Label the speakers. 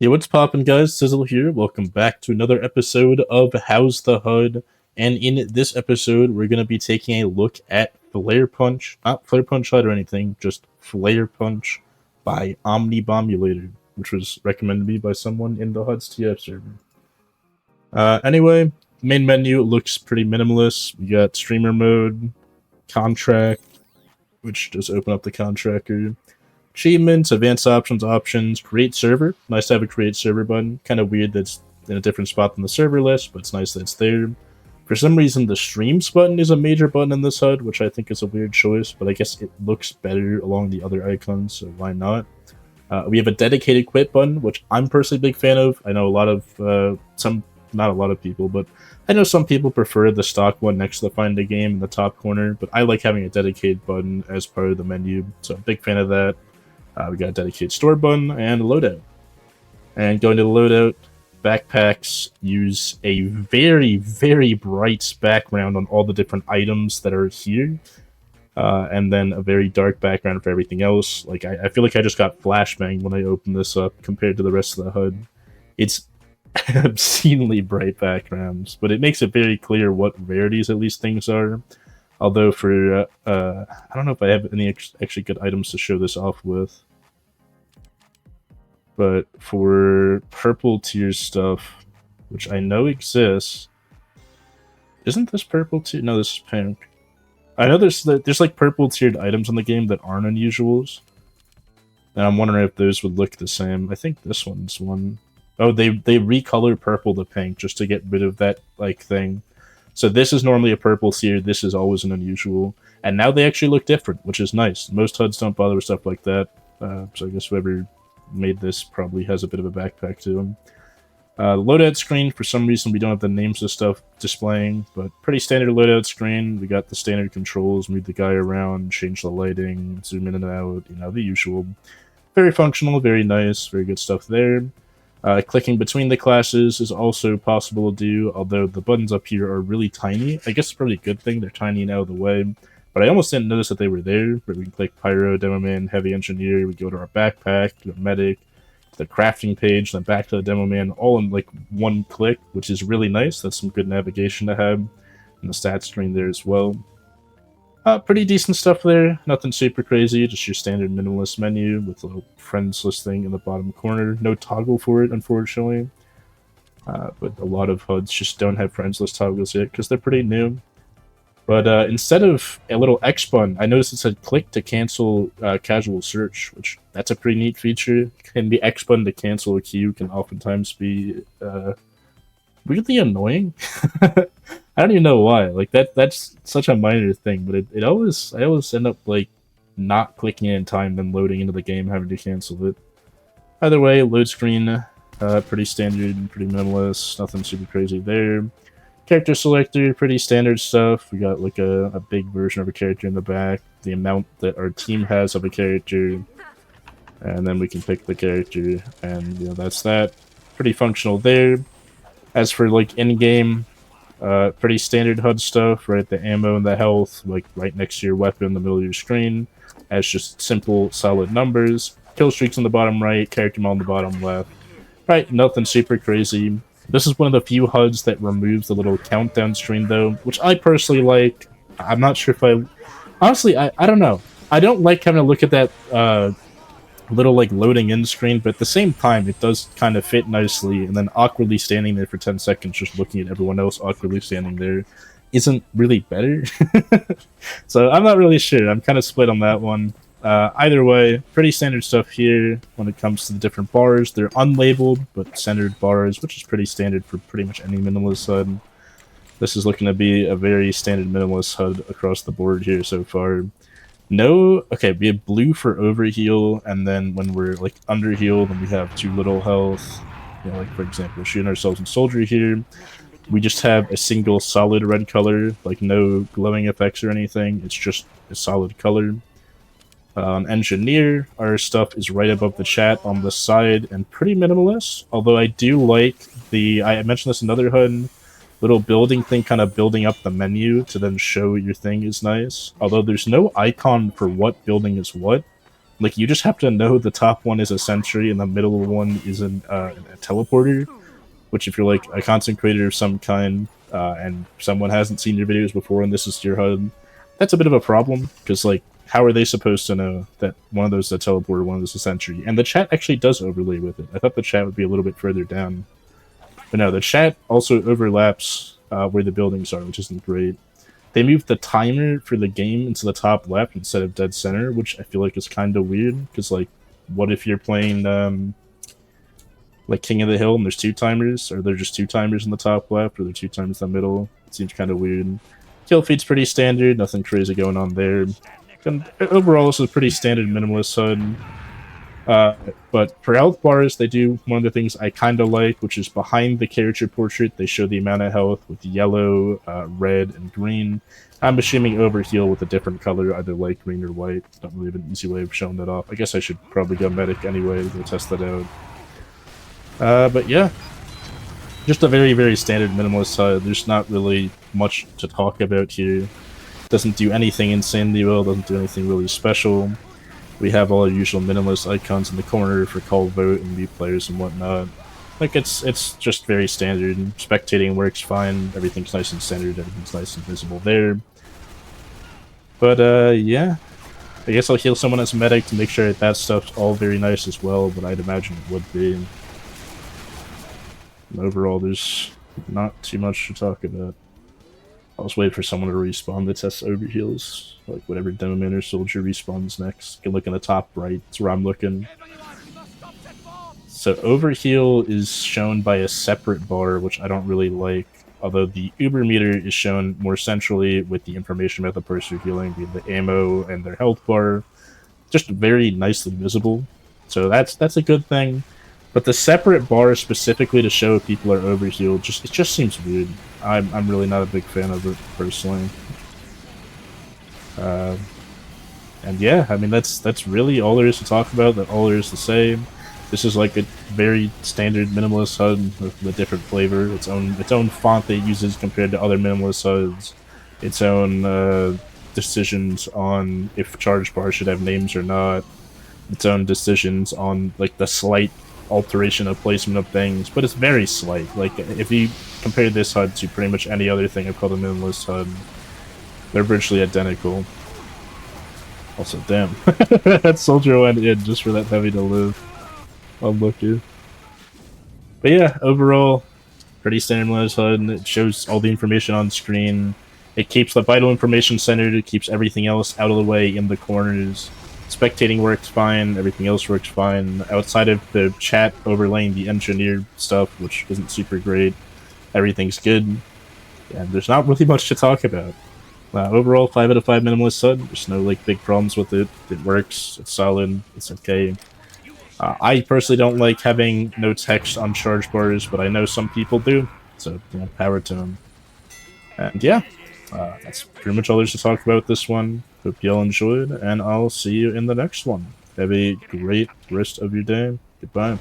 Speaker 1: Yeah, what's poppin', guys? Sizzle here. Welcome back to another episode of How's the HUD. And in this episode, we're going to be taking a look at Flarepunch. Not Flarepunch HUD or anything, just Flarepunch by Omnibombulator, which was recommended to me by someone in the HUD's TF server. Anyway, main menu looks pretty minimalist. We got streamer mode, contract, which does open up the contractor. Achievements, advanced options, create server. Nice to have a create server button. Kind of weird that's in a different spot than the server list, but it's nice that it's there. For some reason, the streams button is a major button in this HUD, which I think is a weird choice, but I guess it looks better along the other icons, so why not? We have a dedicated quit button, which I'm personally a big fan of. I know a lot of, not a lot of people, but I know some people prefer the stock one next to the find a game in the top corner, but I like having a dedicated button as part of the menu, so I'm a big fan of that. We got a dedicated store button and a loadout. And going to the loadout, backpacks use a very, very bright background on all the different items that are here. And then a very dark background for everything else. Like, I feel like I just got flashbang when I opened this up compared to the rest of the HUD. It's obscenely bright backgrounds, but it makes it very clear what rarities at least things are. Although for, I don't know if I have any actually good items to show this off with. But for purple tier stuff, which I know exists, isn't this purple tier? No, this is pink. I know there's like purple tiered items in the game that aren't unusuals, and I'm wondering if those would look the same. I think this one's one. Oh, they recolor purple to pink just to get rid of that like thing. So this is normally a purple tier. This is always an unusual, and now they actually look different, which is nice. Most HUDs don't bother with stuff like that. So I guess whoever made this probably has a bit of a backpack to them. Loadout screen, for some reason we don't have the names of stuff displaying, but pretty standard loadout screen. We got the standard controls, move the guy around, change the lighting, zoom in and out, you know, the usual. Very functional, very nice, very good stuff there. Clicking between the classes is also possible to do, although the buttons up here are really tiny. I guess it's probably a good thing, they're tiny and out of the way. But I almost didn't notice that they were there. But we can click Pyro, Demo Man, Heavy Engineer, we go to our backpack, to the medic, to the crafting page, then back to the Demo Man, all in like one click, which is really nice. That's some good navigation to have. And the stats screen there as well. Pretty decent stuff there. Nothing super crazy, just your standard minimalist menu with a little friends list thing in the bottom corner. No toggle for it, unfortunately. But a lot of HUDs just don't have friends list toggles yet because they're pretty new. But instead of a little X button, I noticed it said click to cancel casual search, which that's a pretty neat feature. And the X button to cancel a queue can oftentimes be weirdly annoying. I don't even know why. Like that's such a minor thing, but I always end up like not clicking it in time, then loading into the game, having to cancel it. Either way, load screen, pretty standard and pretty minimalist. Nothing super crazy there. Character selector, pretty standard stuff. We got like a big version of a character in the back, the amount that our team has of a character, and then we can pick the character, and you know that's that. Pretty functional there. As for like in-game, pretty standard HUD stuff, right? The ammo and the health, like right next to your weapon in the middle of your screen, as just simple, solid numbers. Kill streaks on the bottom right, character model on the bottom left. Right, nothing super crazy. This is one of the few HUDs that removes the little countdown screen, though, which I personally like. I'm not sure if I... Honestly, I don't know. I don't like having to look at that little, like, loading in screen, but at the same time, it does kind of fit nicely, and then awkwardly standing there for 10 seconds just looking at everyone else awkwardly standing there isn't really better. So I'm not really sure. I'm kind of split on that one. Either way, pretty standard stuff here when it comes to the different bars. They're unlabeled, but centered bars, which is pretty standard for pretty much any minimalist HUD. This is looking to be a very standard minimalist HUD across the board here so far. No, okay, we have blue for overheal, and then when we're like underheal, then we have too little health. You know, like for example, shooting ourselves in soldier here. We just have a single solid red color, like no glowing effects or anything. It's just a solid color. Engineer, our stuff is right above the chat on the side and pretty minimalist, although I do like I mentioned this in another HUD, little building thing kind of building up the menu to then show your thing is nice, although there's no icon for what building is what, Like, you just have to know the top one is a sentry and the middle one is a teleporter, which if you're like a content creator of some kind and someone hasn't seen your videos before and this is your HUD, that's a bit of a problem, because like, how are they supposed to know that one of those is a teleporter, one of those is a sentry? And the chat actually does overlay with it. I thought the chat would be a little bit further down. But no, the chat also overlaps where the buildings are, which isn't great. They moved the timer for the game into the top left instead of dead center, which I feel like is kind of weird, because like, what if you're playing like King of the Hill and there's 2 timers, or there's just 2 timers in the top left, or there's 2 timers in the middle? It seems kind of weird. Kill feed's pretty standard, nothing crazy going on there. And overall, this is a pretty standard minimalist HUD. But for health bars, they do one of the things I kind of like, which is behind the character portrait, they show the amount of health with yellow, red, and green. I'm assuming overheal with a different color, either light green or white. Don't really have an easy way of showing that off. I guess I should probably go medic anyway to test that out. But yeah, just a very, very standard minimalist HUD. There's not really much to talk about here. Doesn't do anything insanely well, doesn't do anything really special. We have all our usual minimalist icons in the corner for call vote and mute players and whatnot. Like, it's just very standard. Spectating works fine, everything's nice and centered, everything's nice and visible there. But yeah, I guess I'll heal someone as medic to make sure that stuff's all very nice as well, but I'd imagine it would be. And overall, there's not too much to talk about. I'll just wait for someone to respawn to test overheals. Like, whatever Demoman or Soldier respawns next. You can look in the top right, that's where I'm looking. So overheal is shown by a separate bar, which I don't really like. Although the Uber meter is shown more centrally with the information about the person healing, being the ammo and their health bar. Just very nicely visible. So that's a good thing. But the separate bar specifically to show people are overhealed, it just seems weird. I'm really not a big fan of it personally. And yeah, I mean that's really all there is to talk about. That all there is to say. This is like a very standard minimalist HUD with a different flavor. Its own font that it uses compared to other minimalist HUDs. Its own decisions on if charge bars should have names or not. Its own decisions on like the slight alteration of placement of things, but it's very slight. Like, if you compare this HUD to pretty much any other thing I've called a minimalist HUD, they're virtually identical. Also, damn. That soldier went in just for that heavy to live. Unlucky. But yeah, overall, pretty standard minimalist HUD. It shows all the information on screen. It keeps the vital information centered. It keeps everything else out of the way in the corners. Spectating works fine, everything else works fine. Outside of the chat overlaying the engineer stuff, which isn't super great, everything's good. And there's not really much to talk about. Overall, 5 out of 5 minimalist HUD. There's no like big problems with it. It works, it's solid, it's okay. I personally don't like having no text on charge bars, but I know some people do, so you know, power to them. And yeah, that's pretty much all there's to talk about with this one. Hope y'all enjoyed, and I'll see you in the next one. Have a great rest of your day. Goodbye.